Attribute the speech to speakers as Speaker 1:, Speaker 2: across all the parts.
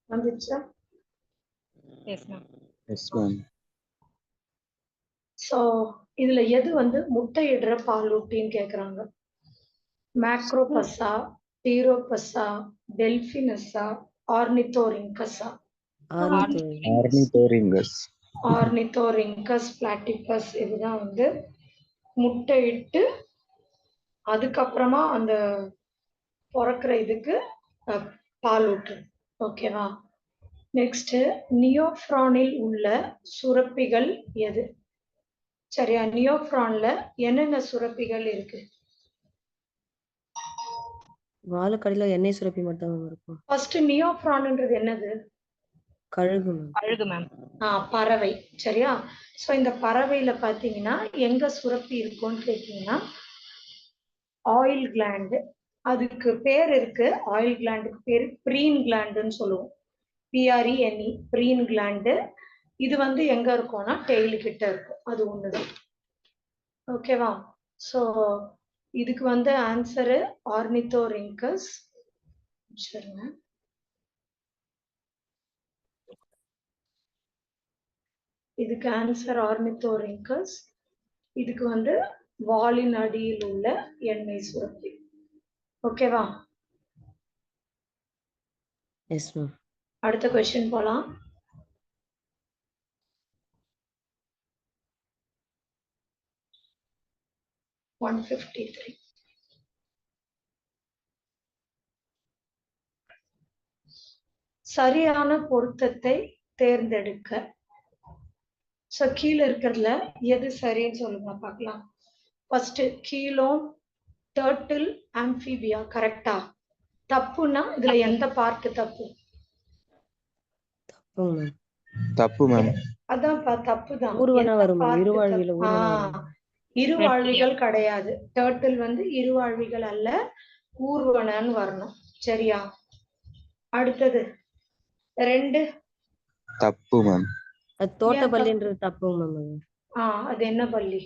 Speaker 1: வந்துச்சா?
Speaker 2: S ma'am.
Speaker 3: Yes ma'am.
Speaker 1: So இதுல எது வந்து முட்டையிடுற பாலூட்டின்னு கேக்குறாங்க. மேக்ரோபஸா, டீரோபஸா, டெல்பினஸா, ஆர்னித்தோரிங்கஸா?
Speaker 3: ஆர்னித்தோரிங்கஸ்.
Speaker 1: ஆர்னித்தோரிங்கஸ் பிளாட்டிபஸ் இதுதான் வந்து முட்டையிட்டு அதுக்கப்புறமா அந்த பிறக்கிற இதுக்கு பாலூட்டு. ஓகேவா? நெக்ஸ்ட், நியோஃப்ரானில் உள்ள சுரப்பிகள் எது? சரியா? நியோஃப்ரான்ல என்னென்ன சுரப்பிகள் இருக்கு?
Speaker 4: வாழைக்கடியில எண்ணெய் சுரப்பி மட்டும் இருக்கும்.
Speaker 1: ஃபர்ஸ்ட் நியோஃப்ரான்ன்றது என்னது?
Speaker 4: கழுகு.
Speaker 2: கழுகு மேம்.
Speaker 1: பறவை. சரியா? சோ இந்த பறவையில பாத்தீங்கன்னா எங்க சுரப்பி இருக்கும்னு கேட்டீங்கன்னா ஆயில் கிளாண்ட். அதுக்கு பேர் இருக்கு. ஆயில் கிளாண்டுக்கு பேரு ப்ரீன் கிளாண்டுன்னு சொல்லுவோம். PRENE preen gland. இது வந்து எங்க இருக்கும்னா டெய்ல் கிட்ட இருக்கும். அது ஒண்ணுதான். ஓகேவா? சோ இதுக்கு வந்து ஆன்சரு ஆர்னித்தோரிங்கஸ். சரிங்க. இதுக்கு ஆன்சர் ஆர்னித்தோரிங்கஸ். இதுக்கு வந்து வாலின் அடியில் உள்ள எண்ணெய் சுரப்பி. ஓகேவா?
Speaker 4: Yes ma'am.
Speaker 1: அடுத்த क्वेश्चन போலாம். சரியான பொருத்தத்தை தேர்ந்தெடுக்க. சோ கீழே இருக்கிறதுல எது சரின்னு சொல்லுங்க பார்க்கலாம். ஃபர்ஸ்ட் கீலோன், டர்ட்டில், ஆம்பிபியா. கரெக்டா? தப்புன்னா இதுல எந்த பார்ட் தப்பு?
Speaker 3: தப்பு மேம்.
Speaker 1: அதான் தப்புதான்.
Speaker 4: ஊர்வன வரும். இருவாழ்வில
Speaker 1: இருவாழ்விகள் கிடையாது. டர்ட்டில் வந்து இருவாழ்விகள் அல்ல, ஊர்வனன்னு வரணும். சரியா? அடுத்தது 2
Speaker 4: தப்பு மேம். அது தோட்டப்பள்ளின்றது தப்பு மேம்.
Speaker 1: அது என்ன பள்ளி?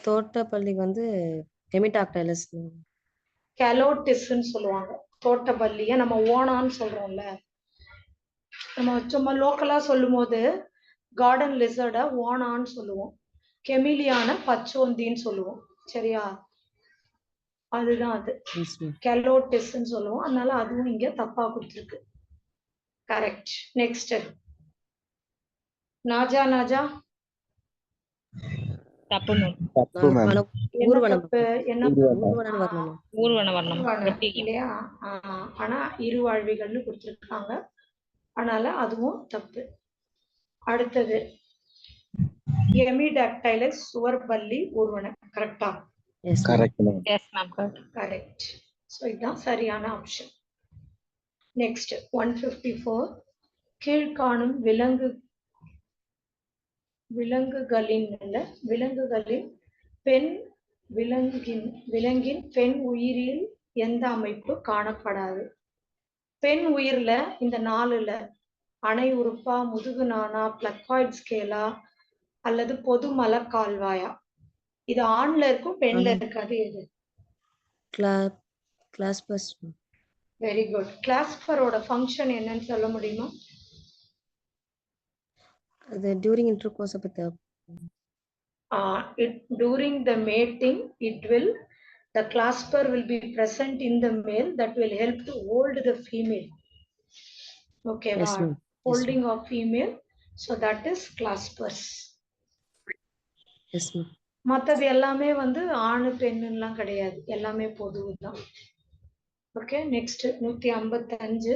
Speaker 4: தோட்டப்பள்ளிக்கு வந்து ஹெமிடாக்டைலஸ்
Speaker 1: கெலோட்டிஸ்ன்னு சொல்லுவாங்க. தோட்டப்பள்ளிய நம்ம ஓனான்னு சொல்றோம்ல. நம்ம சும்மா லோக்கலா சொல்லும் போது கார்டன் லிசர்ட ஓனான்னு சொல்லுவோம். கெமிலியான பச்சோந்தின்னு சொல்லுவோம். சரியா? அதுதான் அது. கெலோட்டிஸ்ன்னு சொல்லுவோம். அதனால அதுவும் இங்க தப்பா கொடுத்திருக்கு. கரெக்ட். நெக்ஸ்ட் நாஜா. நாஜா
Speaker 2: தப்பு மேம்.
Speaker 3: தப்பு மேம்.
Speaker 1: இல்லையா? ஆனா இருவாழ்விகள்னு கொடுத்திருக்காங்க. அதனால அதுவும் தப்பு. அடுத்தது ஹெமிடாக்டைலஸ் சுவர்பல்லி ஊர்வன. கரெக்டா?
Speaker 3: Correct ma'am.
Speaker 2: Yes ma'am.
Speaker 1: Correct. So இதுதான் சரியான ஆப்ஷன். நெக்ஸ்ட் 154. கீழ்காணும் விலங்குகளின் விலங்கின் பெண் உயிரில் எந்த அமைப்பு காணப்படாது? பெண் உயிர்ல இந்த 4ல அணை உறுப்பா, முதுகு நாணா, பிளக்காய்ட் ஸ்கேலா அல்லது பொது மலக்கால்வாயா? இது ஆண்ல இருக்கும், பெண்ல இருக்காது. எது?
Speaker 4: கிளாஸ்பஸ்.
Speaker 1: Very good. கிளாஸ்பரோட ஃபங்க்ஷன் என்னன்னு சொல்ல முடியுமா?
Speaker 4: அது during intercourse பத்தி.
Speaker 1: During the mating, the clasper will be present in the male that will help to hold the female. Okay,
Speaker 4: yes,
Speaker 1: holding of female. So that is claspers.
Speaker 4: Yes, ma'am.
Speaker 1: மற்றது எல்லாமே வந்து ஆணு பெண்ணுலாம் கிடையாது. எல்லாமே பொதுவுதான். Okay. Next 155.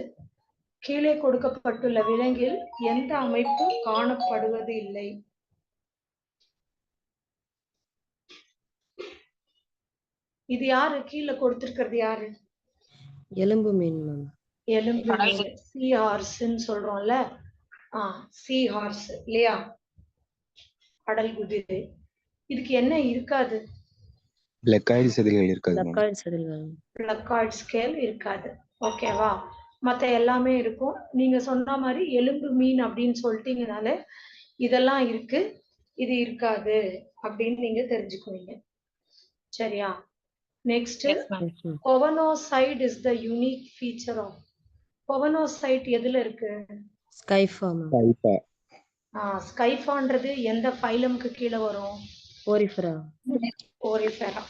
Speaker 1: கீழே கொடுக்கப்பட்டுள்ள விலங்கில் எந்த அமைப்பு காணப்படுவது இல்லை? இது யாரு கீழே கொடுத்திருக்கிறது? யாரு?
Speaker 4: எலும்பு மீன் மேம்.
Speaker 1: எலும்பு மீன். சீ ஹார்ஸ்ன்னு சொல்றோம்ல. சீ ஹார்ஸ் இல்லையா? கடல் குதிரை. இதுக்கு என்ன இருக்காது?
Speaker 3: பிளக்காய்டு செதில்கள் இருக்காது.
Speaker 1: பிளக்காய்டு ஸ்கேல் இருக்காது. ஓகேவா? மத்த எல்லாமே இருக்கும். நீங்க சொன்ன மாதிரி எலும்பு மீன் அப்படின்னு சொல்லிட்டீங்கனாலே இதெல்லாம் இருக்கு, இது இருக்காது அப்படின்னு நீங்க தெரிஞ்சுக்குவீங்க. சரியா? Next,
Speaker 2: Yes, ma'am.
Speaker 4: Yes, ma'am.
Speaker 1: covenocyte is the unique feature of. covenocyte எதுல இருக்கு?
Speaker 4: Skypha, ma'am.
Speaker 3: டைப்பா
Speaker 1: ஸ்கைஃபான்றது எந்த ஃபைலம்க்கு கீழே வரும்?
Speaker 4: Porifera.
Speaker 1: போரிஃபெரா.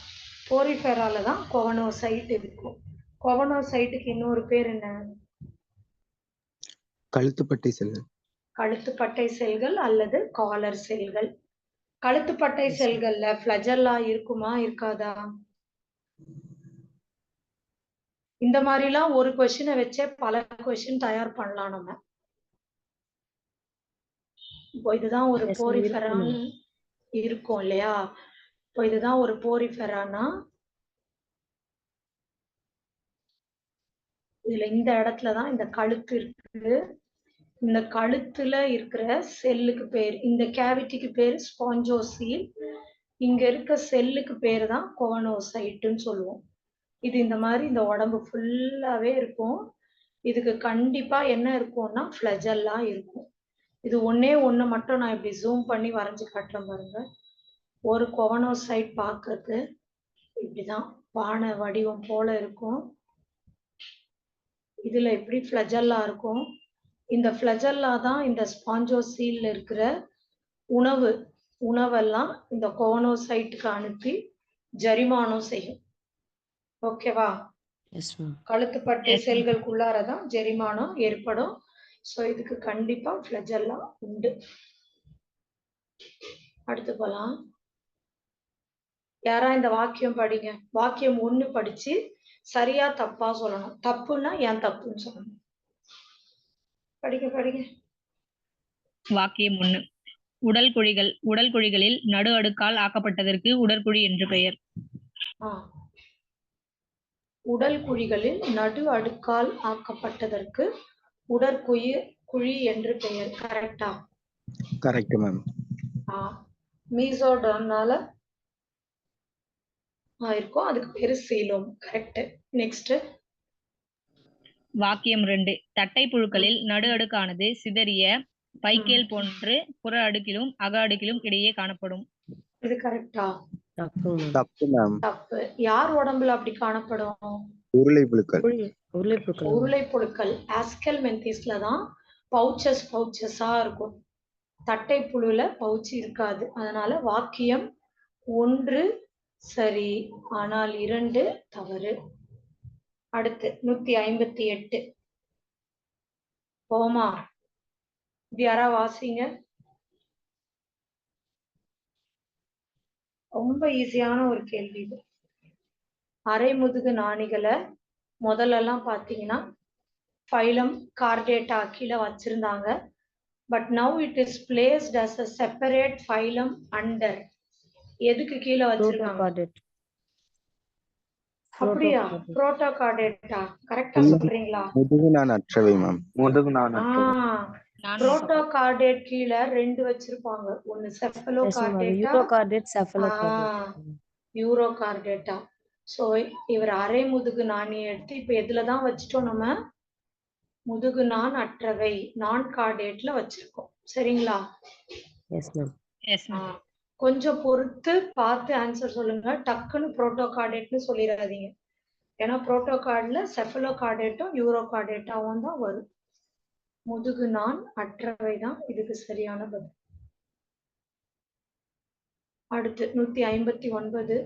Speaker 1: போரிஃபெரால தான் கொவனோசைட் இருக்கும். கொவனோசைட்டுக்கு இன்னொரு பேர் என்ன?
Speaker 3: கழுத்துப்பட்டை செல்கள்.
Speaker 1: கழுத்துப்பட்டை செல்கள் அல்லது காலர் செல்கள். கழுத்துப்பட்டை
Speaker 4: Yes,
Speaker 1: செல்கள்ல ஃபிளஜெல்லா இருக்குமா இருக்காதா? இந்த மாதிரிலாம் ஒரு கொஸ்டினை வச்சே பல கொஸ்டின் தயார் பண்ணலாம் நம்ம. இப்போ இதுதான் ஒரு
Speaker 4: Yes, ma'am.
Speaker 1: போரிஃபெரான்
Speaker 4: இருக்கும்,
Speaker 1: இருக்கும் இல்லையா? இப்போ இதுதான் ஒரு போரிஃபெரானா, இதுல இந்த இடத்துலதான் இந்த கழுத்து இருக்கு. இந்த கழுத்துல இருக்கிற செல்லுக்கு பேர், இந்த கேவிட்டிக்கு பேர் ஸ்பாஞ்சோசீல். இங்க இருக்க செல்லுக்கு பேர் தான் கோவனோசைட்டுன்னு சொல்லுவோம். இது இந்த மாதிரி இந்த உடம்பு ஃபுல்லாவே இருக்கும். இதுக்கு கண்டிப்பா என்ன இருக்கும்னா ஃபிளஜெல்லா இருக்கும். இது ஒண்ணே ஒண்ணு மட்டும் நான் இப்படி ஜூம் பண்ணி வரைஞ்சு காட்டுறேன் பாருங்க. ஒரு கோவனோசைட் பார்க்கறது இப்படிதான் பானை வடிவம் போல இருக்கும். இதுல எப்படி ஃபிளஜெல்லா இருக்கும். இந்த ஃபிளஜெல்லா தான் இந்த ஸ்பாஞ்சோசீல்ல இருக்கிற உணவெல்லாம் இந்த கோவனோசைட்டுக்கு அனுப்பி ஜெரிமானம் செய்யும். ஓகேவா?
Speaker 4: Yes, ma'am.
Speaker 1: கழுத்துப்பட்டை
Speaker 2: Yes, ma'am.
Speaker 1: செல்களுக்குள்ளாரதான் ஜெரிமானம் ஏற்படும். சோ இதுக்கு கண்டிப்பா ஃபிளஜெல்லா உண்டு. அடுத்து போலாம். யாரா இந்த வாக்கியம் படிங்க. வாக்கியம் 1 படிச்சு சரியா தப்பா சொல்லணும். தப்புன்னா ஏன் தப்புன்னு சொல்லணும். படிங்க.
Speaker 2: வாக்கியம் 1. உடல் குழிகளில் நடு அடுக்கால் ஆக்கப்பட்டதற்கு உடற்குழி என்று பெயர்.
Speaker 1: உடல் குழிகளில் நடு அடுக்கால் ஆக்கப்பட்டதற்கு உடற்குழி என்று பெயர். கரெக்டா?
Speaker 3: Correct ma'am.
Speaker 1: மீசோடர்னால இருக்கும், அதுக்கு பேரு சீலோம். கரெக்ட். நெக்ஸ்ட்.
Speaker 2: வாக்கியம் 2. தட்டை புழுக்களில் நடு அடுக்கானது சிதறிய பைக்கேல் போன்று புற அடுக்கிலும் அக அடுக்கிலும் இடையே காணப்படும்.
Speaker 1: இது கரெக்டா?
Speaker 4: தப்பு, ma'am.
Speaker 3: தப்பு மேம்.
Speaker 1: தப்பு. யார் உடம்புல அப்படி காணப்படும்?
Speaker 3: உருளை புழுக்கள்.
Speaker 4: உருளைப்புழுக்கள்.
Speaker 1: உருளை புழுக்கள் ஆஸ்கல் மென்திஸ்ல தான் பவுச்சஸா இருக்கும். தட்டை புழுல பவுச் இருக்காது. அதனால வாக்கியம் 1 சரி, ஆனால் 2 தவறு. அடுத்து 158. போமா, இது யாரா வாசிங்க. ரொம்ப ஈஸியான ஒரு கேள்வி இது. அரைமுதுகு நாணிகளை முதல்ல எல்லாம் பாத்தீங்கன்னா ஃபைலம் கார்டேட்டா கீழே வச்சிருந்தாங்க. But now it is placed as a separate phylum under. எதுக்கு கீழே வச்சிருக்காங்க? அப்படியா? புரோட்டோகார்டேட்டா. கரெக்டா சொல்றீங்களா?
Speaker 3: முதுகுநான் அற்றவை மேம்.
Speaker 1: புரோட்டோகார்டேட் கீழே 2 வச்சிருப்பாங்க. ஒன்னு யூரோகார்டேட்டா. சோ இவர் அரை முதுகு நாணியை எடுத்து இப்ப எதுலதான் வச்சுட்டோம்? நம்ம முதுகு நான் அற்றவை நான் கார்டேட்ல வச்சிருக்கோம். சரிங்களா? கொஞ்சம் பொறுத்து பார்த்து ஆன்சர் சொல்லுங்க. டக்குன்னு புரோட்டோகார்டேட்னு சொல்லிடாதீங்க. ஏன்னா புரோட்டோகார்ட்ல செஃபலோகார்டேட்டும் யூரோகார்டேட்டாவும் தான் வரும். முதுகு நான் அற்றவை தான் இதுக்கு சரியான பதில். அடுத்து 159.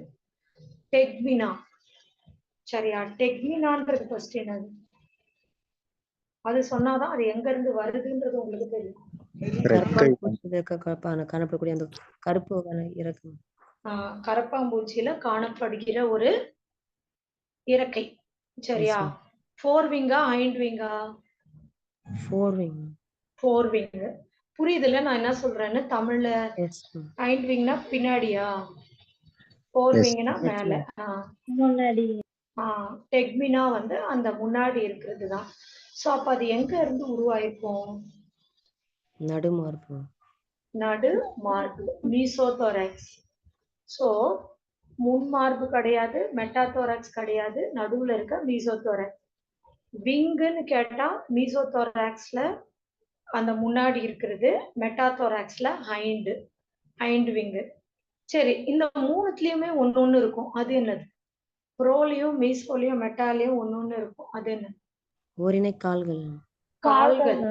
Speaker 1: டெக்மினா. சரியா? டெக்மினான்றது ஃபர்ஸ்ட் என்னது? அது சொன்னாதான் அது எங்க இருந்து வருதுன்றது உங்களுக்கு தெரியும்.
Speaker 4: காணப்படக்கூடிய அந்த கருப்பு இறக்கை.
Speaker 1: கரப்பாம்பூச்சியில காணப்படுகிற ஒரு இறக்கை. சரியா? 4 விங்கா 5 விங்கா? 4 விங். புரியுதுல நான் என்ன சொல்றேன்னு தமிழ்ல? 5 விங்னா பின்னாடியா? 4 விங்னா மேல. முன்னாடி. டெக்மினா வந்து அந்த முன்னாடி இருக்கிறது தான். சோ அப்ப அது எங்க இருந்து உருவாயிருக்கும்? நடு மார்பு மீசோதோராக்ஸ். சோ முன் மார்பு கிடையாது, மெட்டாதோராக்ஸ் கிடையாது, நடுவுல இருக்க மீசோதோராக்ஸ். விங்குன்னு கேட்டா மீசோதோராக்ஸ்ல அந்த முன்னாடி இருக்கிறது, மெட்டாதோராக்ஸ்ல ஹைண்ட் விங்கு. சரி, இந்த மூணுத்துலயுமே ஒண்ணு இருக்கும். அது என்னது? ப்ரோலையும் மீசோலையும் மெட்டாலையும் ஒண்ணு இருக்கும். அது என்ன?
Speaker 4: ஓரினை கால்கள்.
Speaker 1: கால்கள்.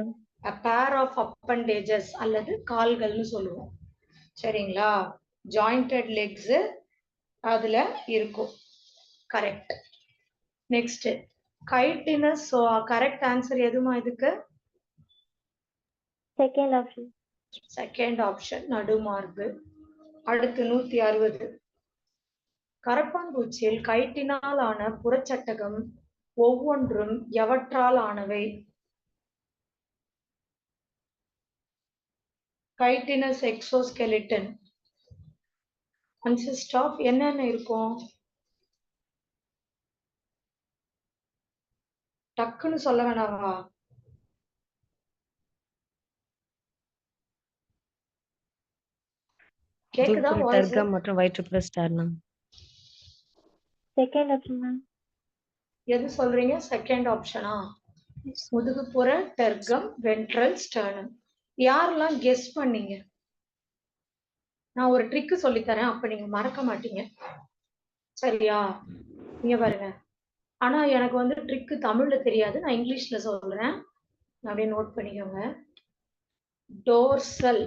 Speaker 1: a pair of appendages அல்லது கால்கள்னு சொல்லுவோம். சரிங்களா? jointed legs அதுல இருக்கும். Correct. Next chitinous. Correct answer எதுமா இதுக்கு?
Speaker 5: Second option.
Speaker 1: செகண்ட் ஆப்ஷன் நடுமார்பு. அடுத்து 160. கரப்பான்பூச்சியில் கைட்டினால் ஆன புறச்சட்டகம் ஒவ்வொன்றும் எவற்றால் ஆனவை? கைட்டினஸ் எக்ஸோஸ்கெலிட்டன் கன்சிஸ்ட் ஆஃப் என்னென்ன இருக்கும்? டக்குன்னு சொல்ல வேணாமா? கேக்குதா
Speaker 4: முதுகுப்புற
Speaker 1: வாய்ஸ்?
Speaker 4: டர்கம் மற்றும் வயிற்றுப்புற ஸ்டர்னம்.
Speaker 5: Second option ma'am.
Speaker 1: எது சொல்றீங்க? செகண்ட் ஆப்ஷனா? முதுகுப்புற டெர்கம் வென்ட்ரல் ஸ்டர்னம். யாரெல்லாம் கெஸ் பண்ணீங்க? நான் ஒரு ட்ரிக் சொல்லித்தரேன், அப்ப நீங்க மறக்க மாட்டீங்க. சரியா? நீங்க பாருங்க. ஆனா எனக்கு வந்து ட்ரிக் தமிழ்ல தெரியாது, நான் இங்கிலீஷ்ல சொல்றேன். அப்படியே நோட் பண்ணிக்கோங்க. டோர்சல்.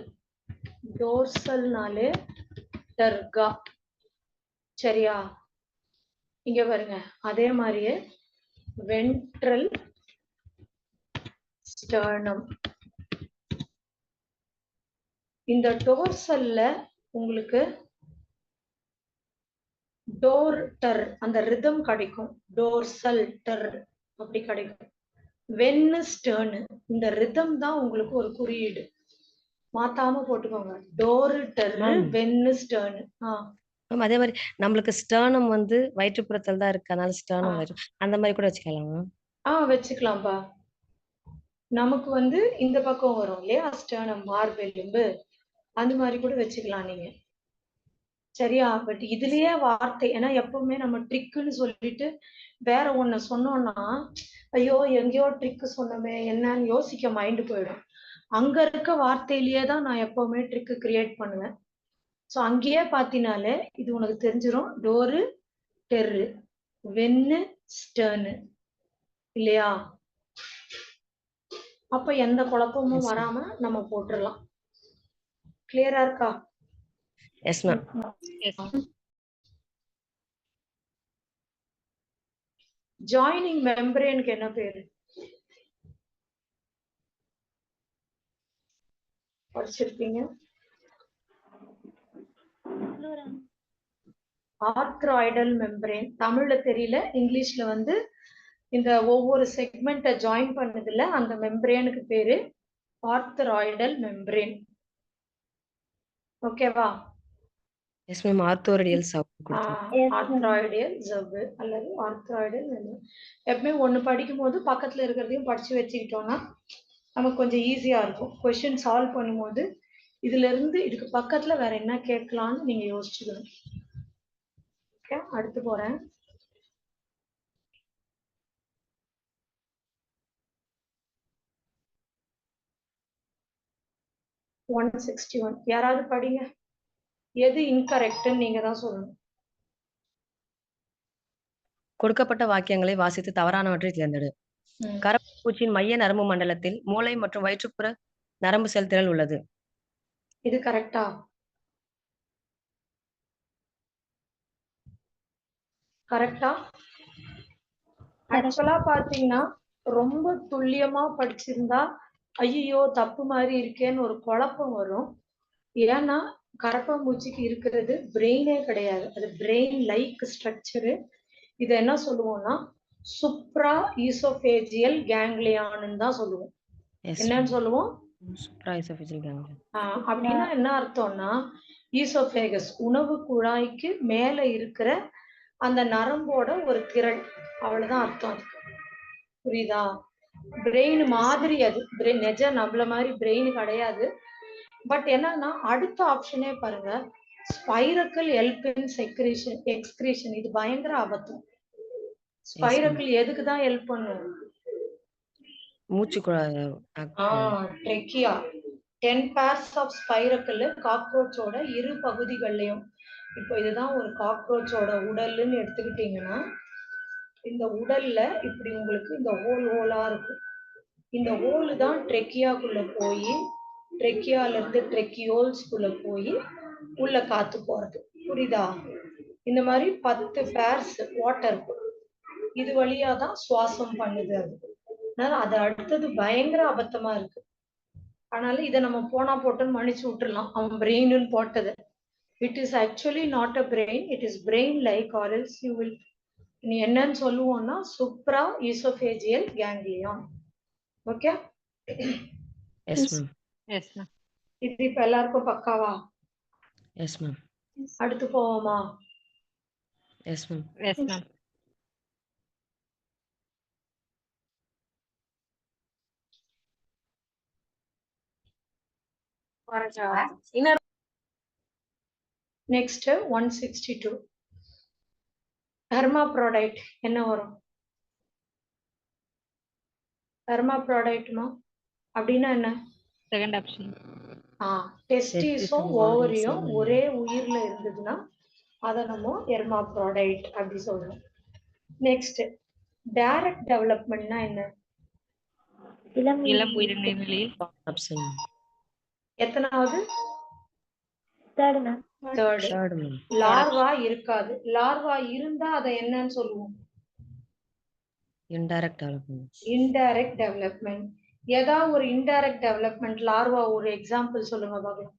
Speaker 1: டோர்சல்னாலே டர்கா. சரியா? இங்க பாருங்க. அதே மாதிரியே வென்ட்ரல் ஸ்டர்னம். இந்த டோர்சல்ல உங்களுக்கு டோர் டர் அந்த ரிதம் கிடைக்கும். டோர்சல் டர் அப்படி கிடைக்கும். வென்னு ஸ்டர்னு இந்த ரிதம் தான் உங்களுக்கு ஒரு குறியீடு. மாத்தாம போட்டுக்கோங்க. டோர் டர் வென்னு ஸ்டர்னு.
Speaker 4: மேம் அதே மாதிரி நம்மளுக்கு ஸ்டர்னம் வந்து வயிற்றுப்புறத்தில் தான் இருக்கு, அதனால ஸ்டர்னம் அந்த மாதிரி கூட வச்சுக்கலாம்.
Speaker 1: வச்சுக்கலாம்பா. நமக்கு வந்து இந்த பக்கம் வரும் இல்லையா ஸ்டர்னம், மார்பெலும்பு, அந்த மாதிரி கூட வச்சுக்கலாம் நீங்க. சரியா? பட் இதுலயே வார்த்தை, ஏன்னா எப்பவுமே நம்ம ட்ரிக்குன்னு சொல்லிட்டு வேற ஒண்ணு சொன்னோம்னா ஐயோ எங்கேயோ ட்ரிக்கு சொன்னோமே என்னன்னு யோசிக்க மைண்டு போயிடும். அங்க இருக்க வார்த்தையிலேயே தான் நான் எப்பவுமே ட்ரிக்கு கிரியேட் பண்ணுவேன். ஸோ அங்கேயே பாத்தீங்கனாலே இது உனக்கு தெரிஞ்சிடும். டோரு டெர்ரு வென்னு ஸ்டர்னு இல்லையா? அப்ப எந்த குழப்பமும் வராம நம்ம போட்டுடலாம். கிளியரா இருக்கா?
Speaker 4: Yes ma'am.
Speaker 1: ஜாயினிங் மெம்பரேனுக்கு என்ன பேரு? படிச்சிருப்பீங்க. ஆர்த்ராய்டல் மெம்பரேன். தமிழ்ல தெரியல, இங்கிலீஷ்ல வந்து இந்த ஒவ்வொரு செக்மெண்ட்டை ஜாயின் பண்ணதுல அந்த மெம்பரேனுக்கு பேரு ஆர்த்ராய்டல் மெம்பரேன். ஓகேவா?
Speaker 4: Yes ma'am. Arthrodial sub.
Speaker 1: Arthrodial sub அல்லது ஆர்த்ராய்டல் மெம்பரேன். எப்பவுமே ஒண்ணு படிக்கும் போது பக்கத்துல இருக்கிறதையும் படிச்சு வச்சுக்கிட்டோம்னா நமக்கு கொஞ்சம் ஈஸியா இருக்கும். கொஸ்டின் சால்வ் பண்ணும்போது இதுல இருந்து இதுக்கு பக்கத்துல வேற என்ன கேட்கலாம்னு நீங்க யோசிச்சுக்கணும். ஓகே, அடுத்து போறேன். யாராவது படிங்க. எது இன்கரெக்ட்னு நீங்க தான் சொல்லணும்.
Speaker 4: கொடுக்கப்பட்ட வாக்கியங்களை வாசித்து தவறானவற்றை தேர்ந்தெடு. கரப்பான்பூச்சியின் மைய நரம்பு மண்டலத்தில் மூளை மற்றும் வயிற்றுப்புற நரம்பு செலுத்தல் உள்ளது.
Speaker 1: இது கரெக்டா? கரெக்டா? ஆக்சுவலா பாத்தீங்கன்னா ரொம்ப துல்லியமா படிச்சிருந்தா ஐயோ தப்பு மாதிரி இருக்கேன்னு ஒரு குழப்பம் வரும். ஏன்னா கரப்பான்பூச்சிக்கு இருக்கிறது பிரெயினே கிடையாது, அது பிரெயின் லைக் ஸ்ட்ரக்சரு. இதை என்ன சொல்லுவோம்னா சுப்ரா ஈசோபேஜியல் கேங்லியான்னு தான் சொல்லுவோம். என்னன்னு சொல்லுவோம்? அப்படின்னா என்ன அர்த்தம்னா ஈசோபேகஸ் உணவு குழாய்க்கு மேல இருக்கிற அந்த நரம்போட ஒரு திரள், அவ்வளவுதான் அர்த்தம் அதுக்கு. புரியுதா? பிரெயின் மாதிரி அது. நெஜ நம்மள மாதிரி பிரெயின் கிடையாது. பட் என்னன்னா அடுத்த ஆப்ஷனே பாருங்க, ஸ்பைரக்கல் ஹெல்ப் இன் செக்ரீஷன் எக்ஸ்கிரீஷன். இது பயங்கர அபத்தம். ஸ்பைரக்கல் எதுக்கு தான் ஹெல்ப் பண்ணும்?
Speaker 4: மூச்சு
Speaker 1: ட்ரெக்கியா. 10 pairs of ஸ்பைரக்கல் காக்ரோச்சோட இரு பகுதிகள்லயும் இப்போ இதுதான் ஒரு காக்ரோச்சோட உடல்னு எடுத்துக்கிட்டீங்கன்னா, இந்த உடல்ல இப்படி உங்களுக்கு இந்த ஹோலா இருக்கும். இந்த ஹோல் தான் ட்ரெக்கியாக்குள்ள போய் ட்ரெக்கியால இருந்து ட்ரெக்கியோல்ஸ்குள்ள போய் உள்ள காத்து போறது. புரியுதா? இந்த மாதிரி 10 பேர்ஸ் வாட்டர் இது வழியா தான் சுவாசம் பண்ணுது அது. அதனால அது அடுத்தது பயங்கர அபத்தமா இருக்கு. அதனால இதை நம்ம போனா போட்டுன்னு மன்னிச்சு விட்டுறலாம், அவன் பிரெயின்னு போட்டது. It is actually not a brain, it is brain like or else you will, நீ என்னன்னு சொல்லுவோம்னா supra oesophageal ganglion. Okay,
Speaker 4: yes ma'am.
Speaker 2: Yes ma'am.
Speaker 1: இது இப்ப எல்லாருக்கும் பக்காவா?
Speaker 4: Yes ma'am.
Speaker 1: அடுத்து போவோமா?
Speaker 4: Yes ma'am.
Speaker 2: Yes ma'am.
Speaker 1: Next 162 hermaphrodite என்ன வரும்? ஹெர்மாப்ரோடைட்மா அப்படின்னா என்ன?
Speaker 2: Second option.
Speaker 1: டெஸ்டிஸும் ஓவரியும் ஒரே உயிர்ல இருந்ததுன்னா அதை நம்ம ஹெர்மாப்ரோடைட் அப்படி சொல்றோம். நெக்ஸ்ட் டைரக்ட் டெவலப்மெண்ட்னா என்ன?
Speaker 2: இளம் உயிரினங்களில்
Speaker 4: ஆப்ஷன்
Speaker 1: எத்தனாவது?
Speaker 5: Third ma'am.
Speaker 1: Third.
Speaker 4: Third ma'am.
Speaker 1: Larva இருக்காது. லார்வா இருந்தா அதை என்னன்னு சொல்லுவோம்?
Speaker 4: Indirect development.
Speaker 1: Indirect development. ஏதாவது ஒரு இன்டைரக்ட் டெவலப்மெண்ட் லார்வா ஒரு எக்ஸாம்பிள் சொல்லுங்க பாக்கலாம்.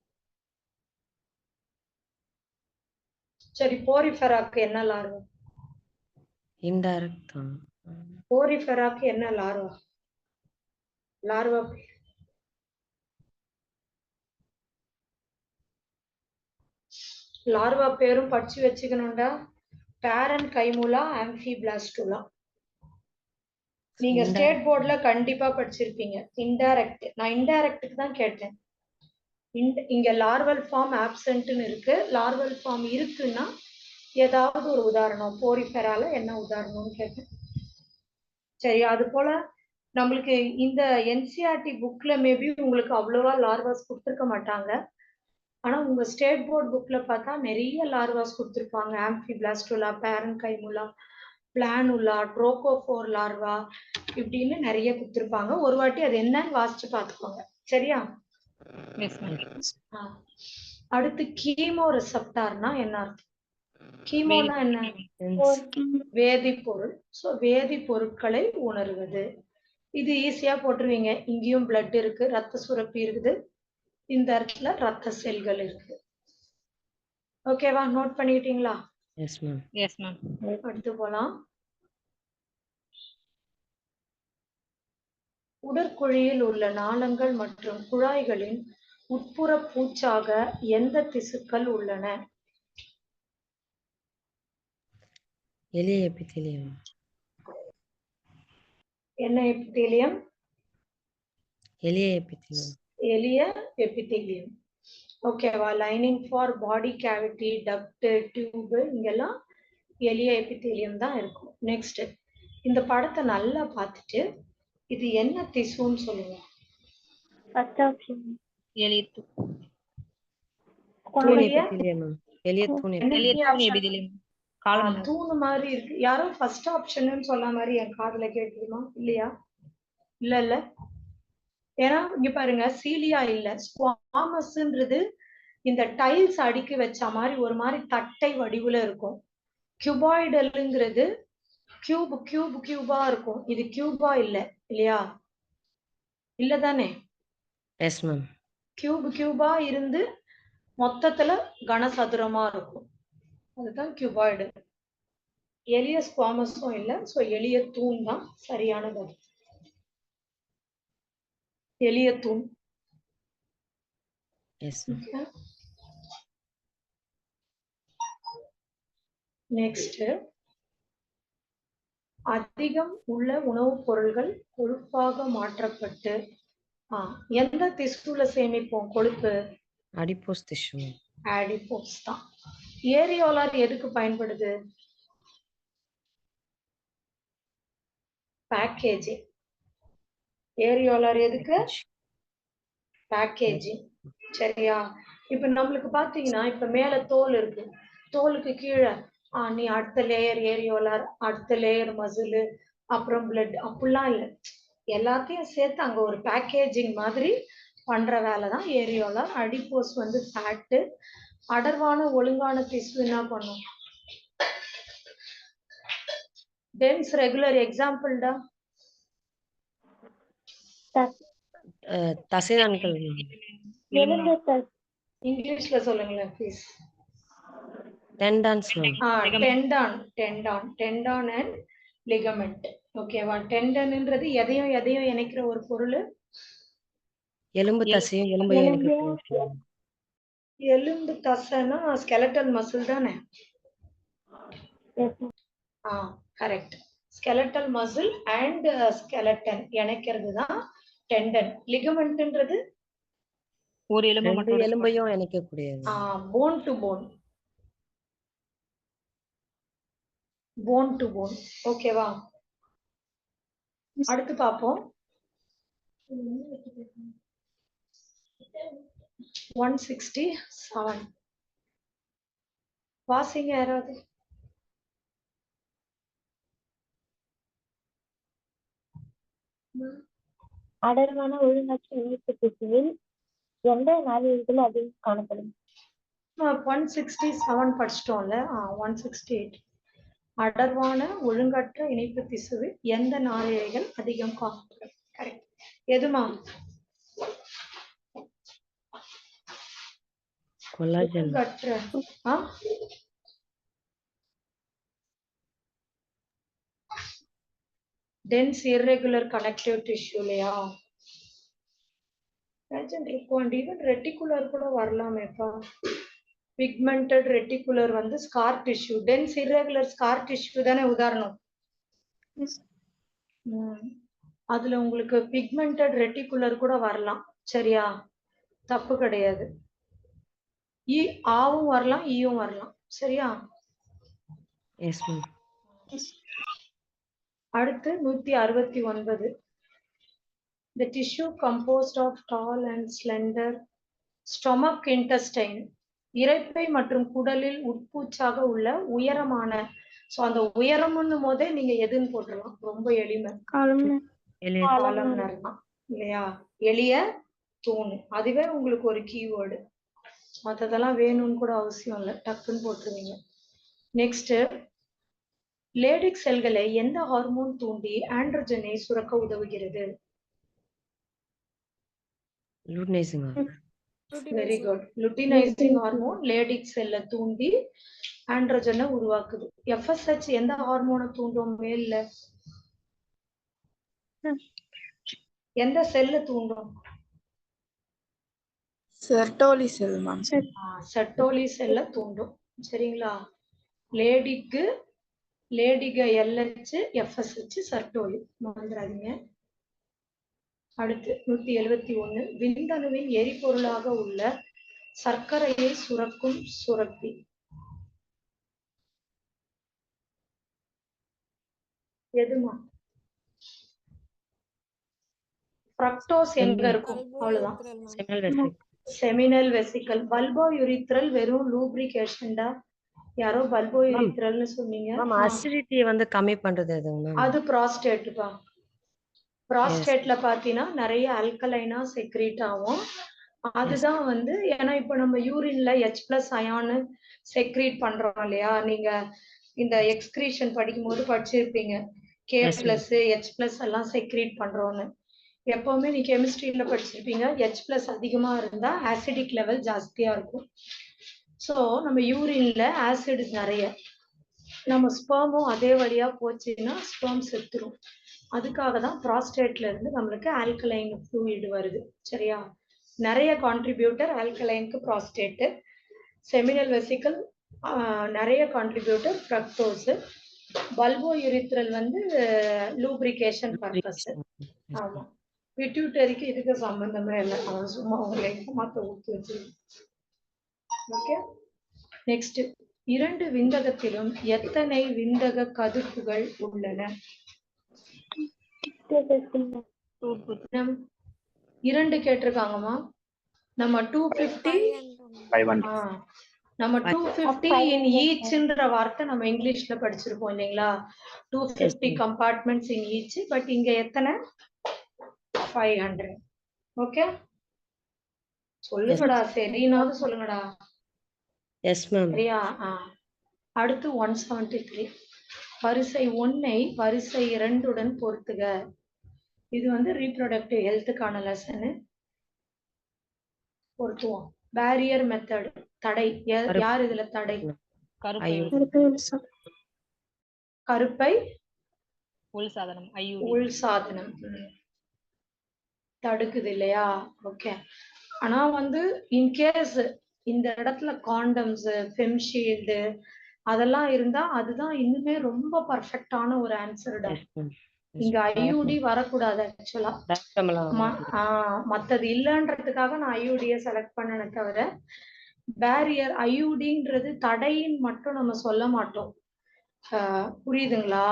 Speaker 1: சரி, போரிஃபெராக்கு என்ன லார்வா?
Speaker 4: இன்டைரக்ட் தான்.
Speaker 1: போரிஃபெராக்கு என்ன லார்வா? லார்வா லார்வா பேரும் படிச்சு வச்சுக்கணும்டா. பேரன் கைமுலா ஆம்பிபிளாஸ்டுலா. நீங்க ஸ்டேட் போர்ட்ல கண்டிப்பா படிச்சிருப்பீங்க. இன்டைரக்ட், நான் இன்டைரக்ட்டுக்கு தான் கேட்டேன். இங்க லார்வல் ஃபார்ம் ஆப்சென்ட்னு இருக்கு. லார்வல் ஃபார்ம் இருக்குன்னா ஏதாவது ஒரு உதாரணம், போரிஃபெரால என்ன உதாரணம்னு கேட்டேன். சரி, அது போல நம்மளுக்கு இந்த என்சிஆர்டி புக்ல மேபி உங்களுக்கு அவ்வளவா லார்வாஸ் கொடுத்துருக்க மாட்டாங்க. ஆனா உங்க ஸ்டேட் போர்ட் புக்ல பார்த்தா நிறைய லார்வாஸ் கொடுத்துருப்பாங்க. ஆம்பிபிளாஸ்டுலா, பேரன் கைமுலா, பிளானுலா, ட்ரோகோஃபோர் லார்வா இப்படின்னு நிறைய கொடுத்துருப்பாங்க. ஒரு வாட்டி அது என்னன்னு வாசிச்சு பார்த்துக்கோங்க. சரியா?
Speaker 2: S ma'am.
Speaker 1: அடுத்து கீமோ ரிசப்டார்னா என்ன அர்த்தம்? கீமோனா என்ன? வேதிப்பொருள். சோ வேதிப்பொருட்களை உணர்வது. இது ஈஸியா போட்டுருவீங்க. இங்கேயும் பிளட் இருக்கு, ரத்த சுரப்பி இருக்குது, இந்த இடத்துல ரத்த செல்கள் இருக்கு. ஓகேவா? நோட் பண்ணிட்டீங்களா?
Speaker 4: S ma'am.
Speaker 2: Yes ma'am.
Speaker 1: அடுத்து போலாம். உடற்குழியில் உள்ள நாளங்கள் மற்றும் குழாய்களின் உட்புற பூச்சாக எந்த திசுக்கள் உள்ளன?
Speaker 4: எளிய எபித்தீலியம்.
Speaker 1: என்ன எபித்தீலியம்?
Speaker 4: எளிய எபித்தீலியம்.
Speaker 1: எளிய எபித்தீலியம். ஓகேவா? Lining for body cavity, duct, tube இங்கெல்லாம் எளிய எபித்தீலியம் தான் இருக்கும். நெக்ஸ்ட், இந்த படத்தை நல்லா பார்த்துட்டு இது என்ன திசுன்னு சொல்லுங்க.
Speaker 5: First option.
Speaker 2: எளிய எபிதிலியம்.
Speaker 1: தூணு மாதிரி இருக்கு. யாரும் ஃபர்ஸ்ட் ஆப்ஷன் சொன்ன மாதிரி என் காதுல கேட்டுருமா? இல்லையா? இல்ல. ஏன்னா இங்க பாருங்க, சீலியா இல்ல, ஸ்குவாமஸ்ன்றது இந்த டைல்ஸ் அடுக்கி வச்ச மாதிரி ஒரு மாதிரி தட்டை வடிவுல இருக்கும். கியூபாய்டல்ங்கிறது கியூபா இருக்கும். இது கியூபா இல்ல, இல்லையா? இல்லதானே?
Speaker 4: Yes ma'am.
Speaker 1: கியூபா இருந்து மொத்தத்துல கனசதுரமா இருக்கும். அதுதான் கியூபாய்டு. எளிய ஸ்குவாமஸும் இல்ல. சோ எளிய தூண் தான் சரியானது. எளிய தூண். நெக்ஸ்ட், அதிகம் உள்ள உணவுப் பொருள்கள் கொழுப்பாக மாற்றப்பட்டு எந்த திசுல சேமிப்போம் கொழுப்பு?
Speaker 4: Adipose tissue.
Speaker 1: அடிப்போஸ் தான். ஏரியோலார் எதுக்கு பயன்படுது? பேக்கேஜிங். ஏரியோலார் எதுக்கு? பேக்கேஜிங். சரியா? இப்ப நம்மளுக்கு பாத்தீங்கன்னா இப்ப மேல தோல் இருக்கு. தோலுக்கு கீழே நீ அடுத்த லேயர் ஏரியோலார், அடுத்த லேயர் மசில், அப்புறம் பிளட் அப்படிலாம் இல்லை. எல்லாத்தையும் சேர்த்து அங்க ஒரு பேக்கேஜிங் மாதிரி பண்ற வேலை தான் ஏரியோலார். அடிப்போஸ் வந்து ஃபேட்டு. அடர்வான ஒழுங்கான திசு என்ன பண்ணும்? Tense regular எக்ஸாம்பிள்டா.
Speaker 4: தசைநான்கள்
Speaker 5: எலும்பு தசை.
Speaker 1: இங்கிலீஷ்ல சொல்லுங்களேன் please.
Speaker 4: Tendons ma'am.
Speaker 1: டெண்டான் and ligament. ஓகேவா? டெண்டன்ன்றது எதையும் இணைக்கிற ஒரு பொருள்.
Speaker 4: எலும்பு தசையும் எலும்பையும் இணைக்கக்கூடிய
Speaker 1: எலும்பு தசைனா ஸ்கெலட்டல் மசில் தானே? கரெக்ட். ஸ்கெலட்டல் மசில் அண்ட் ஸ்கெலட்டன் இணைக்கிறது தான் டெண்டன். லிகமெண்ட்ன்றது
Speaker 2: ஒரு எலும்பு
Speaker 4: ரெண்டு
Speaker 2: மட்டும்
Speaker 4: எலும்பையும் இணைக்கக்கூடியது.
Speaker 1: Bone to bone. Bone to bone. ஓகேவா? அடுத்து பார்ப்போம். 167 வாசிங்க யாராவது.
Speaker 5: அடர்வான ஒழுங்கற்ற இணைப்பு திசுவில் எந்த நாளிதழ்கள் அதிகம் காணப்படும்?
Speaker 1: 167 படிச்சிட்டோம்ல. 168 அடர்வான ஒழுங்கற்ற இணைப்பு திசுவில் எந்த நாளிழைகள் அதிகம் காணப்படும்? கரெக்ட். எதுமா?
Speaker 4: Collagen.
Speaker 1: Dense irregular connective tissue இல்லையா? இருக்கும். ஈவன் ரெட்டிகுலர் கூட வரலாமேப்பா. பிக்மெண்டட் ரெட்டிகுலர் வந்து scar tissue. Dense irregular scar tissue தானே உதாரணம். அதுல உங்களுக்கு பிக்மெண்டட் ரெட்டிகுலர் கூட வரலாம். சரியா? தப்பு கிடையாது. ஆவும் வரலாம், ஈயும் வரலாம். சரியா?
Speaker 4: S ma'am.
Speaker 1: அடுத்து 169. The tissue composed of tall and slender stomach intestine. இரைப்பை மற்றும் குடலில் உட்பூச்சாக உள்ள உயரமான. சோ அந்த உயரம்னு போதே நீங்க எதுன்னு போட்டுடலாம். ரொம்ப எளிமை. காலம்னர் தான் இல்லையா? எளிய தூண். அதுவே உங்களுக்கு ஒரு கீவேர்டு. மற்றதெல்லாம் வேணும்னு கூட அவசியம் இல்லை. டக்குன்னு போட்டுருவீங்க. நெக்ஸ்ட், லேடிக் செல்களை எந்த ஹார்மோன் தூண்டி ஆண்ட்ரோஜனை சுரக்க உதவுகிறது?
Speaker 4: Luteinising.
Speaker 1: Very good. Luteinising hormone Leydig செல்லை தூண்டி ஆண்ட்ரோஜனை உருவாக்குது. FSH எந்த ஹார்மோனை தூண்டும்? மேல்ல எந்த செல்லை தூண்டும்?
Speaker 6: செர்டோலி செல் மேம்.
Speaker 1: செர்டோலி செல்லை தூண்டும். சரிங்களா? லேடிக LH, FSH, செர்டோலி மறந்துடாதீங்க. அடுத்து 171. விந்தணுவின் எரிபொருளாக உள்ள சர்க்கரையை சுரக்கும் சுரப்பி. எதுமா? ஃப்ரக்டோஸ் எங்க இருக்கும்? அவ்வளவுதான். Seminal vesicle. பல்போ யூரித்ரல் வெறும் லூப்ரிகேஷன் தான். யாரோ பல்போ யூரித்ரல்னு சொன்னீங்க.
Speaker 4: அசிடிட்டி வந்து கம்மி பண்றது எதுங்க?
Speaker 1: அது ப்ராஸ்டேட்பா. ப்ராஸ்டேட்ல பாத்தீங்கன்னா நிறைய அல்கலைனா செக்ரீட் ஆகும். அதுதான் வந்து ஏன்னா இப்ப நம்ம யூரின்ல H+ அயானு செக்ரீட் பண்றோம் இல்லையா? நீங்க இந்த எக்ஸ்கிரீஷன் படிக்கும் போது படிச்சிருப்பீங்க. K+H+ எல்லாம் செக்ரீட் பண்றோம்னு. எப்பவுமே நீ கெமிஸ்ட்ரியில படிச்சிருப்பீங்க. H+ அதிகமா இருந்தா ஆசிடிக் லெவல் ஜாஸ்தியா இருக்கும். ஸோ நம்ம யூரின்ல ஆசிட் நிறைய. நம்ம ஸ்பெர்மும் அதே வழியா போச்சுன்னா ஸ்பெர்ம் செத்துரும். அதுக்காக தான் ப்ராஸ்டேட்ல இருந்து நம்மளுக்கு ஆல்கலைன் ஃப்ளூயிட் வருது. சரியா? நிறைய கான்ட்ரிபியூட்டர் ஆல்கலைனுக்கு ப்ராஸ்டேட். செமினல் வெசிக்கல் நிறைய கான்ட்ரிபியூட்டர் ஃப்ரக்டோஸ். பல்போ யூரித்ரல் வந்து லூப்ரிகேஷன் பர்பஸ். ஆமா. பிட்யூட்டரிக்கு இதுக்கு சம்பந்தமே இல்லை. அவன் சும்மா உங்களை மாத்த ஊற்றி வச்சிருக்கு. ஓகே. நெக்ஸ்ட், 2 விந்தகத்திலும் எத்தனை விந்தக கதுப்புகள் உள்ளன? 2 கேட்டிருக்காங்கம்மா. நம்ம 250 நம்ம 250 இன் ஈச்ன்ற வார்த்தை நம்ம இங்கிலீஷ்ல படிச்சிருப்போம் இல்லைங்களா? 250 கம்பார்ட்மெண்ட்ஸ் இன் ஈச். பட் இங்க எத்தனை? 500. ஓகே, சொல்லுங்கடா, சரினாவது சொல்லுங்கடா.
Speaker 4: Yes ma'am.
Speaker 1: சரியா? அடுத்து 173. வரிசை 1ஐ வரிசை 2உடன் பொருத்துக. இது வந்து ரீப்ரொடக்டிவ் ஹெல்த்துக்கான லெசனு. பொருத்துவோம். பேரியர் மெத்தட், தடை. யார் இதுல தடை? கருப்பை
Speaker 2: உள் சாதனம்
Speaker 1: உள் சாதனம் தடுக்குது இல்லையா? ஓகே. ஆனா வந்து இன்கேஸ் இந்த இடத்துல காண்டம்ஸ், ஃபெம்ஷீல்டு அதெல்லாம் இருந்தா அதுதான் இன்னுமே ரொம்ப பர்ஃபெக்டான ஒரு ஆன்சர்டா. இங்க ஐயூடி வரக்கூடாது ஆக்சுவலா. மத்தது இல்லன்றதுக்காக நான் ஐயூடியை செலக்ட் பண்ணனே தவிர பேரியர் ஐயூடின்றது தடைன்னு மட்டும் நம்ம சொல்ல மாட்டோம். புரியுதுங்களா?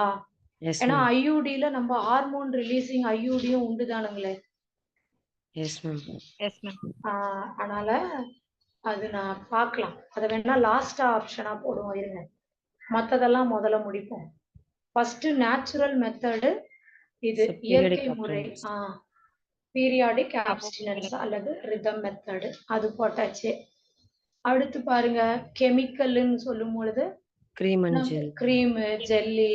Speaker 1: ஏன்னா ஐயூடியில நம்ம ஹார்மோன் ரிலீசிங் ஐயூடியும் உண்டுதானுங்களே. அதனால அது நான் பார்க்கலாம். அதை வேணா லாஸ்டா ஆப்ஷனா போடுவோம். இருங்க, மத்ததெல்லாம் முதல்ல முடிப்போம். ஃபர்ஸ்ட் நேச்சுரல் மெத்தடு, இது இயற்கை முறை. பீரியாடிக் ஆப்ஸ்டினன்ஸ் அல்லது ரிதம் மெத்தடு, அது போட்டாச்சு. அடுத்து பாருங்க, கெமிக்கல்னு சொல்லும் பொழுது கிரீம், ஜெல்லி,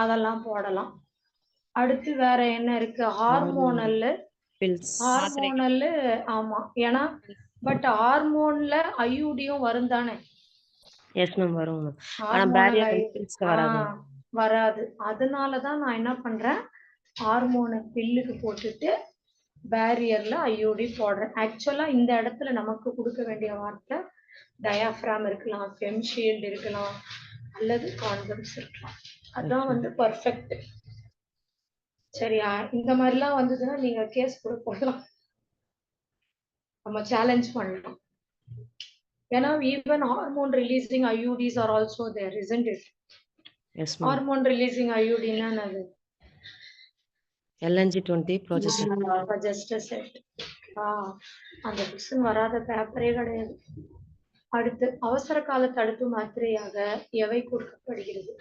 Speaker 1: அதெல்லாம் போடலாம். அடுத்து வேற என்ன இருக்கு? ஹார்மோனல். ஆமா, ஏன்னா பட் ஹார்மோன்ல ஐயூடியும் வரும் தானே? வராது. அதனாலதான் நான் என்ன பண்றேன், ஹார்மோனை பில்லுக்கு போட்டுட்டு பேரியர்ல ஐயூடி போடுறேன். ஆக்சுவலா இந்த இடத்துல நமக்கு கொடுக்க வேண்டிய வார்த்தை டயாஃப்ராம் இருக்கலாம், ஃபெம்ஷீல்டு இருக்கலாம், அல்லது காண்டம்ஸ் இருக்கலாம். அதான் வந்து பர்ஃபெக்ட். சரியா? இந்த மாதிரிலாம் வந்ததுன்னா நீங்க கேஸ் கூட போடலாம், நம்ம சேலஞ்ச் பண்ணலாம். ஏன்னா even hormone releasing IUDs are also there, isn't it? Hormone releasing ஐயூடினா அது LNG-20 ப்ரொஜெஸ்டர். அந்த புக்ஸுன்னு வராத பேப்பரே கிடையாது. அடுத்து அவசர கால தடுப்பு மாத்திரையாக எவை கொடுக்கப்படுகிறது?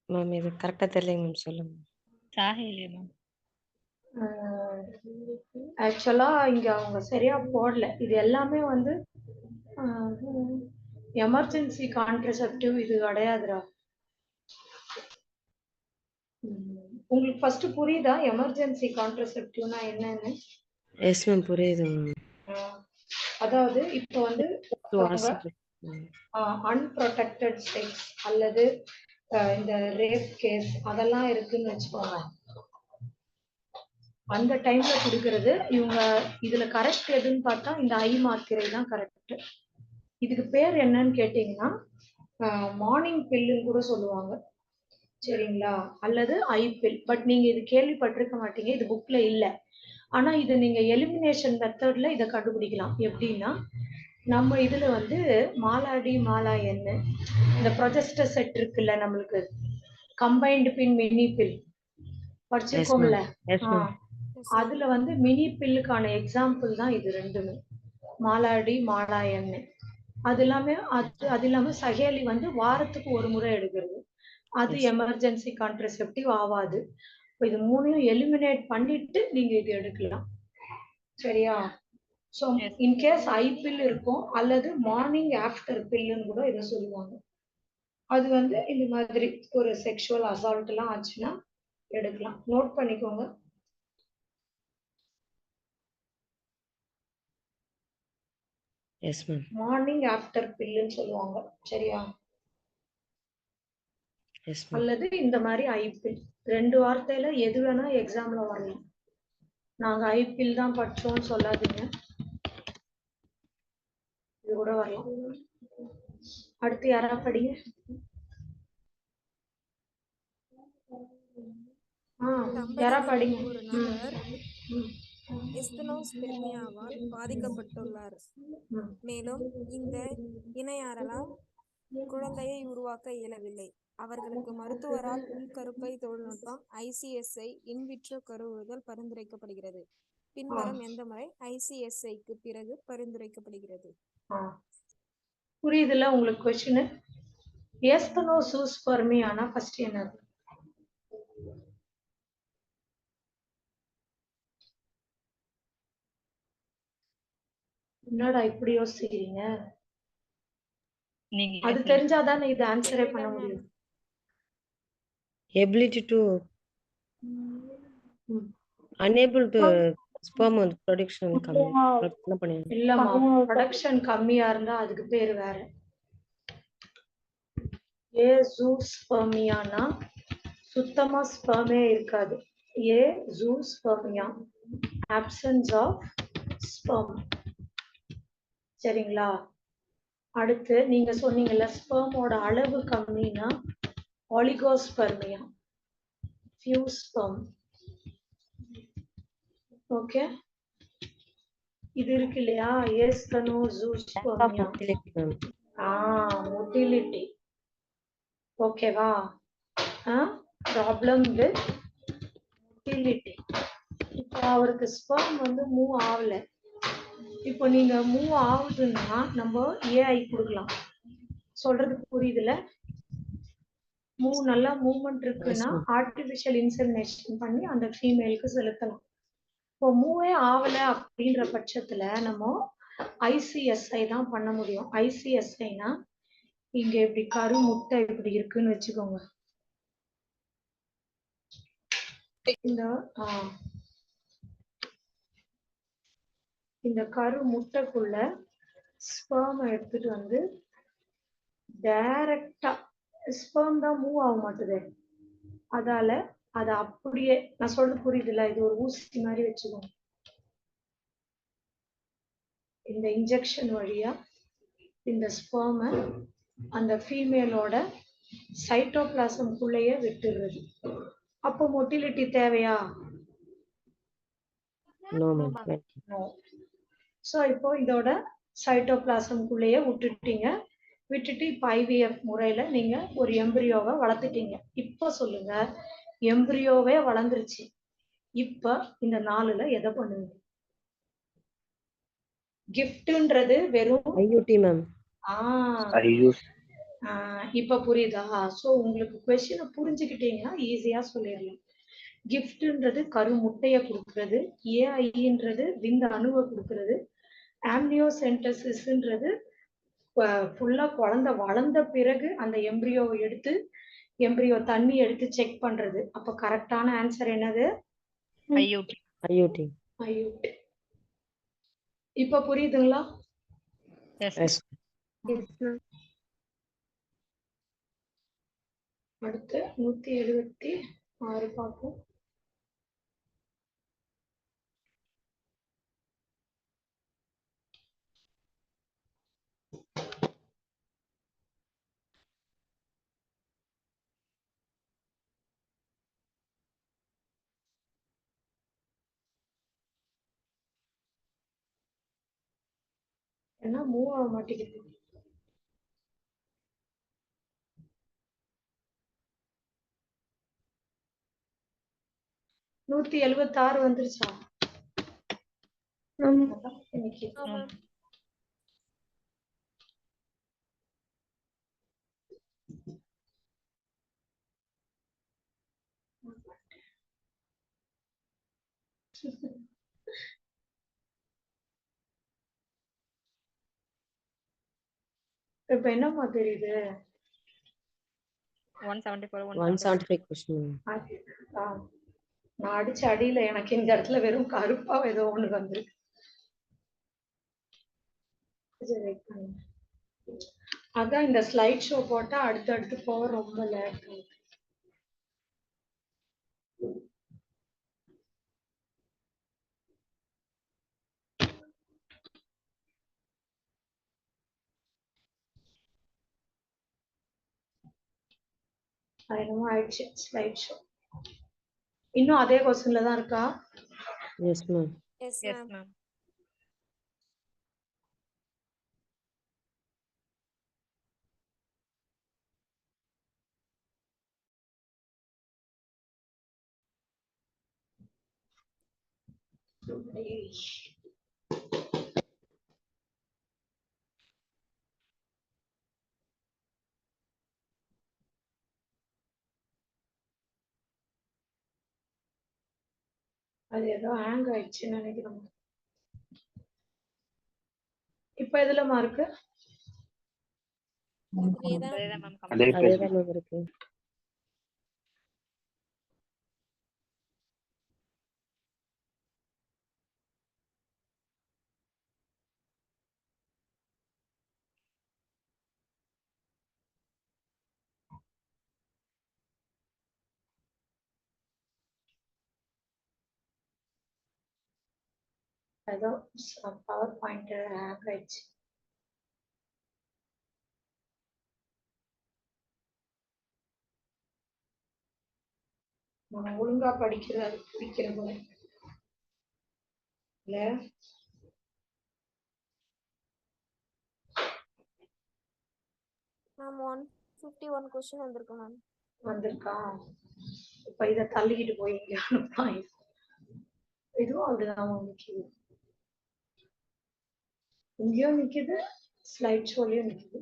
Speaker 4: மேம் இது கரெக்டா தெரியலைங்க மேம், சொல்லுங்க.
Speaker 1: ஆக்சுவலா இங்க அவங்க சரியா போடல. இது எல்லாமே வந்து எமர்ஜென்சி கான்ட்ரசெப்டிவ், இது கிடையாதுடா. உங்களுக்கு ஃபர்ஸ்ட் புரியுதா எமர்ஜென்சி கான்ட்ரசெப்டிவ்னா என்னன்னு?
Speaker 4: எஸ் மேம், புரியுது.
Speaker 1: அதாவது இப்போ வந்து அன்ப்ரொடெக்டட் செக்ஸ் அல்லது இந்த ரேப் கேஸ் அதெல்லாம் இருக்குன்னு வச்சுக்கோங்க. அந்த டைம்ல கொடுக்கறது இவங்க இதுல கரெக்ட் எதுன்னு பார்த்தா இந்த ஐ மாத்திரை தான் கரெக்ட். இதுக்கு பேர் என்னன்னு கேட்டீங்கன்னா மார்னிங் பில்லுன்னு கூட சொல்லுவாங்க. சரிங்களா? அல்லது ஐ பில். பட் நீங்க இது கேள்விப்பட்டிருக்க மாட்டீங்க, இது புக்ல இல்ல. ஆனா இதை நீங்க எலிமினேஷன் மெத்தட்ல இதை கண்டுபிடிக்கலாம். எப்படின்னா, நம்ம இதுல வந்து மாலாடி மாலா என்ன இந்த ப்ரொஜெஸ்டர் செட் இருக்குல்ல, நம்மளுக்கு கம்பைன்டு பின் மினி பில் படிச்சிருக்கோம்ல. அதுல வந்து மினி பில்லுக்கான எக்ஸாம்பிள் தான் இது ரெண்டுமே, மாலாடி மாலா எண்ணெய். அது இல்லாம சகேலி வந்து வாரத்துக்கு ஒரு முறை எடுக்கிறது, அது எமர்ஜென்சி கான்ட்ரசெப்டிவ் ஆகாது. இது மூணையும் எலிமினேட் பண்ணிட்டு நீங்க இது எடுக்கலாம். சரியா? ஸோ இன்கேஸ் ஐ பில் இருக்கும் அல்லது மார்னிங் ஆஃப்டர் பில்லுன்னு கூட இதை சொல்லுவாங்க. அது வந்து இந்த மாதிரி ஒரு செக்ஷுவல் அசால்ட் எல்லாம் ஆச்சுன்னா எடுக்கலாம். நோட் பண்ணிக்கோங்க. மார்னிங் ஆஃப்டர் பில்லுன்னு சொல்லுவாங்க. சரியா? அல்லது இந்த மாதிரி ஐ பில், ரெண்டு வார்த்தையில எது வேணா எக்ஸாம்ல வரலாம். நாங்க ஐ பில் தான் படிச்சோம்னு சொல்லாதீங்க, இது கூட வரலாம். அடுத்து யாரா படிங்க. யாரா படிங்க.
Speaker 7: ஒரு நபர் எஸ்தனோஸ்பெர்மியாவால் பாதிக்கப்பட்டுள்ளார். மேலும் இந்த இணையாரலாம் குழந்தையை உருவாக்க இயலவில்லை. அவர்களுக்கு மருத்துவரால் உள்கருப்பை தொழில்நுட்பம் ICSI இன்விட்ரோ கருவுறுதல் பரிந்துரைக்கப்படுகிறது. பின்வரும் எந்த முறை ICSIக்கு பிறகு பரிந்துரைக்கப்படுகிறது?
Speaker 1: புரியுதுல உங்களுக்கு கொஸ்டின்? எஸ்தனோசூஸ்பெர்மியானா ஃபர்ஸ்ட் என்னது? என்னடா இப்படி யோசிக்கிறீங்க?
Speaker 2: நீங்க
Speaker 1: அது தெரிஞ்சாதான் இது ஆன்சரே பண்ண முடியும்.
Speaker 4: Ability to unable to sperm production கம்மி என்ன பண்ணிருங்க?
Speaker 1: இல்லம்மா, ப்ரொடக்ஷன் கம்மியா இருந்தா அதுக்கு பேரு வேற. ஏசூஸ்பெர்மியானா சுத்தமா ஸ்பெர்மே இருக்காது. ஏசூஸ்பெர்மியா absence of sperm. சரிங்களா? அடுத்து நீங்க சொன்னீங்கல்ல ஸ்பெர்மோட அளவு கம்மினா ஒலிகோஸ்பெர்மியா, few sperm. ஓகே, இது இருக்கு இல்லையா ஏஸ்தனோசூஸ்பெர்மியா. மொட்டிலிட்டி. ஓகேவா? Problem with motility. இப்போ அவருக்கு ஸ்பெர்ம் வந்து மூவ் ஆகல. இப்போ நீங்க மூவ் ஆகுதுன்னா நம்ம ஏஐ கொடுக்கலாம். சொல்றதுக்கு புரியுதுல? நல்லா மூவ்மெண்ட் இருக்குன்னா ஆர்டிபிஷியல் இன்செமினேஷன் பண்ணி அந்த ஃபீமேலுக்கு செலுத்தலாம். இப்போ மூவே ஆகல அப்படின்ற பட்சத்துல நம்ம ICSI தான் பண்ண முடியும். ICSIனா இங்க இப்படி கரு முட்டை இப்படி இருக்குன்னு வச்சுக்கோங்க. இந்த கரு முட்டைக்குள்ள ஸ்பெர்ம் எடுத்துட்டு வந்து டைரக்டா, ஸ்பெர்ம் தான் மூவ் ஆக மாட்டுது, அதால அதை அப்படியே, நான் சொல்றது புரியுதுல்ல, இது ஒரு ஊசி மாதிரி வச்சுக்கோங்க. இந்த இன்ஜெக்ஷன் வழியா இந்த ஸ்பெர்மை அந்த ஃபீமேலோட சைட்டோபிளாசம்குள்ளேயே விட்டுடுறது. அப்போ மொட்டிலிட்டி தேவையா? ஸோ இப்போ இதோட சைட்டோபிளாசம்குள்ளேயே விட்டுட்டு இப்போ IVF முறையில நீங்க ஒரு எம்பிரியோவை வளர்த்துட்டீங்க. இப்போ சொல்லுங்க, எம்பிரியோவே வளர்ந்துருச்சு, இப்ப இந்த 4ல எதை பண்ணுவீங்க? கிஃப்ட்ன்றது வெறும்
Speaker 4: IUT மேம்.
Speaker 1: இப்ப புரியுதா? சோ உங்களுக்கு கொஸ்டினை புரிஞ்சுக்கிட்டீங்கன்னா ஈஸியா சொல்லிடலாம். கிஃப்ட்ன்றது கரு முட்டைய கொடுக்கறது, ஏஐன்றது விந்த அணுவை கொடுக்கறது, ஆம்னியோசென்டசிஸ்ன்றது ஃபுல்லா குழந்தை வளர்ந்த பிறகு அந்த எம்பிரியோ தண்ணி எடுத்து செக் பண்றது. அப்ப கரெக்டான ஆன்சர் என்னது?
Speaker 2: IUT.
Speaker 1: இப்ப புரியுதுங்களா? அடுத்து 176 பார்ப்போம். என்ன மூவ் ஆக மாட்டேங்குது? நூத்தி 76 வந்துருச்சா? இன்னைக்கு இப்ப என்னமா தெரியுது?
Speaker 4: 175 கொஸ்டின்.
Speaker 1: நான் அடிச்ச அடியில எனக்கு இந்த இடத்துல வெறும் கருப்பா ஏதோ ஒண்ணு வந்திருக்கு. அதான் இந்த ஸ்லைட் ஷோ போட்டா அடுத்து போக ரொம்ப லேட் ஆகுது. என்னமோ ஆயிடுச்சு ஸ்லைட் ஷோ. இன்னும் அதே கொஸ்டின்ல தான் இருக்கா?
Speaker 4: S ma'am.
Speaker 7: Yes ma'am.
Speaker 1: அது ஏதோ ஹேங் ஆயிடுச்சுன்னு நினைக்கிறேன். இப்ப எதுல மார்க்கு?
Speaker 7: அதுலேதான்
Speaker 2: அதேதான் மேம்
Speaker 3: அதே
Speaker 2: கமெண்ட்.
Speaker 3: பேஜ்
Speaker 4: அதேதான் மேம் இருக்கு.
Speaker 1: ஏதோ பவர் பாயிண்ட் ஹேங் ஆயிடுச்சு. நான் ஒழுங்கா படிக்கிறது பிடிக்கிற போல இல்ல.
Speaker 7: மேம் 151 கொஸ்டின் வந்திருக்கு மேம்.
Speaker 1: வந்திருக்கா? இப்ப இத தள்ளிக்கிட்டு போய் இங்க அனுப்பாய். இதுவும் அப்படிதான் நிக்குது. இங்கேயும் நிக்குது, ஸ்லைட் ஷோலயும் நிக்குது.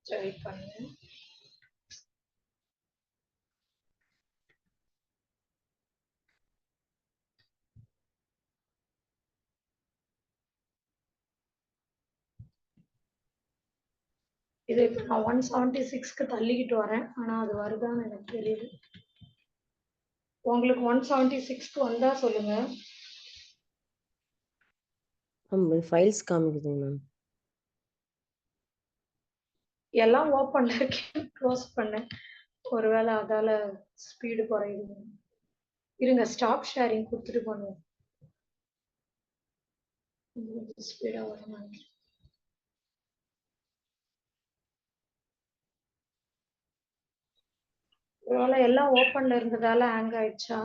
Speaker 1: சரி பண்ணு. இதை இப்ப நான் 176க்கு தள்ளிக்கிட்டு வரேன். ஆனா அது வருதான்னு எனக்கு தெரியுது. உங்களுக்கு 176க்கு வந்தா சொல்லுங்க.
Speaker 4: ஃபைல்ஸ் காமிக்குதுங்க மேம்.
Speaker 1: எல்லாம் ஓப்பன்ல இருக்கேன், க்ளோஸ் பண்ணேன். ஒருவேளை அதால ஸ்பீடு குறையுது. இருங்க, ஸ்டாப் ஷேரிங் கொடுத்துட்டு பண்ணுவோம். ஸ்பீடா வரணும். ஒருவேளை எல்லாம் ஓப்பன்ல இருந்ததால ஹேங் ஆயிடுச்சா?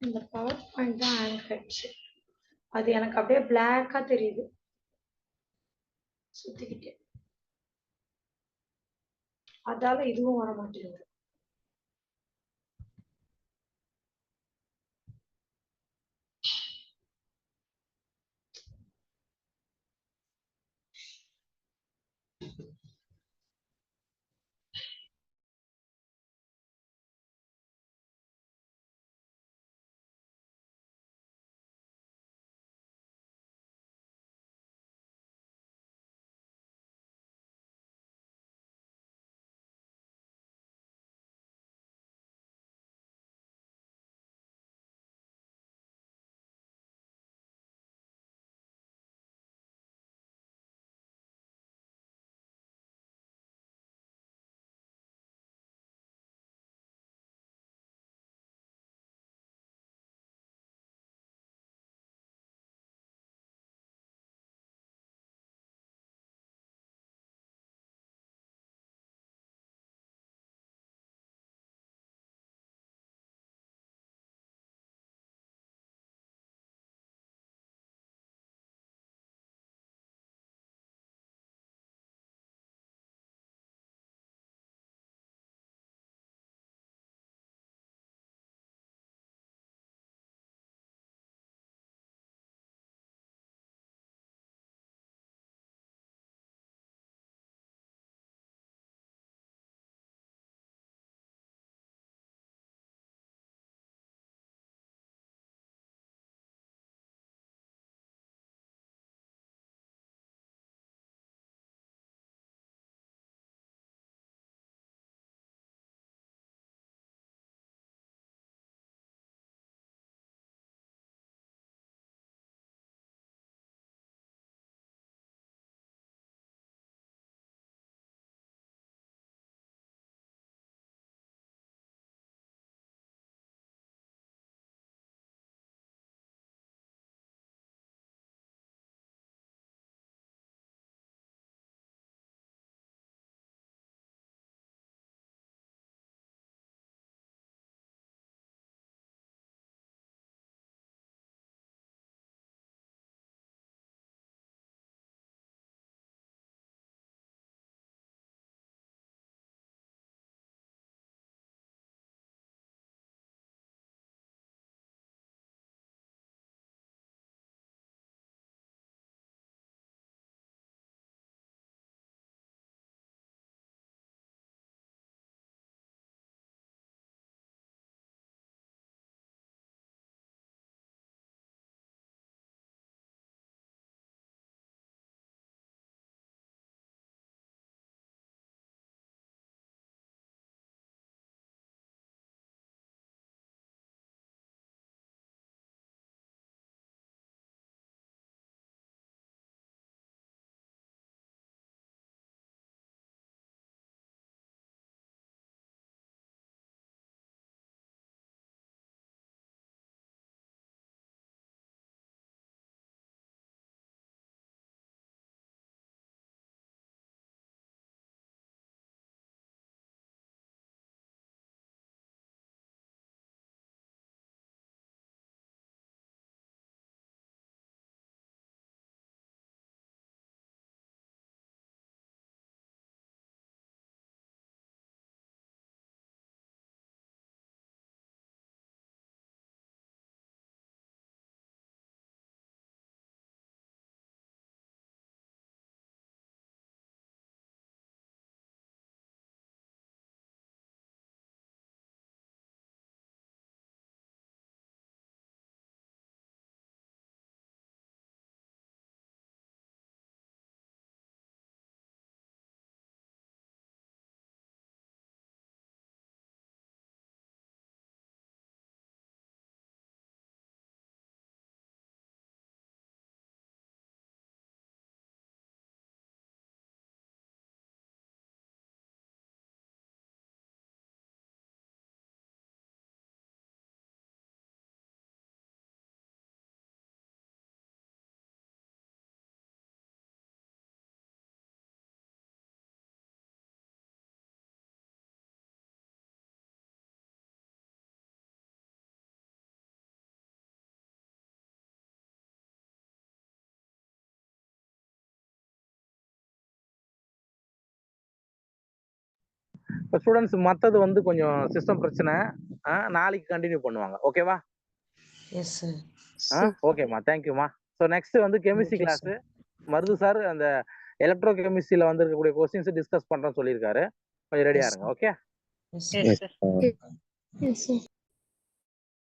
Speaker 1: இந்த பவர் பாயிண்ட் தான் ஹேங் ஆயிடுச்சு. அது எனக்கு அப்படியே பிளாக்கா தெரியுது சுத்திக்கிட்டே. அதால இதுவும் வர மாட்டேங்குது.
Speaker 8: இப்போ ஸ்டூடெண்ட்ஸ் மற்றது வந்து கொஞ்சம் சிஸ்டம் பிரச்சனை, நாளைக்கு கண்டினியூ பண்ணுவாங்க. ஓகேவா?
Speaker 4: Yes sir.
Speaker 8: ஓகேம்மா, தேங்க்யூம்மா. ஸோ நெக்ஸ்ட் வந்து chemistry
Speaker 4: Thank you,
Speaker 8: class Marudhu sir அந்த எலக்ட்ரோ கெமிஸ்ட்ரியில் வந்திருக்கக்கூடிய கொஸ்டின்ஸ் டிஸ்கஸ் பண்ணுறேன்னு சொல்லியிருக்காரு. கொஞ்சம் ரெடியாக
Speaker 4: Yes,
Speaker 8: இருங்க. Okay.
Speaker 4: Yes
Speaker 2: yes sir.
Speaker 3: Yes, sir.
Speaker 1: Yes, sir.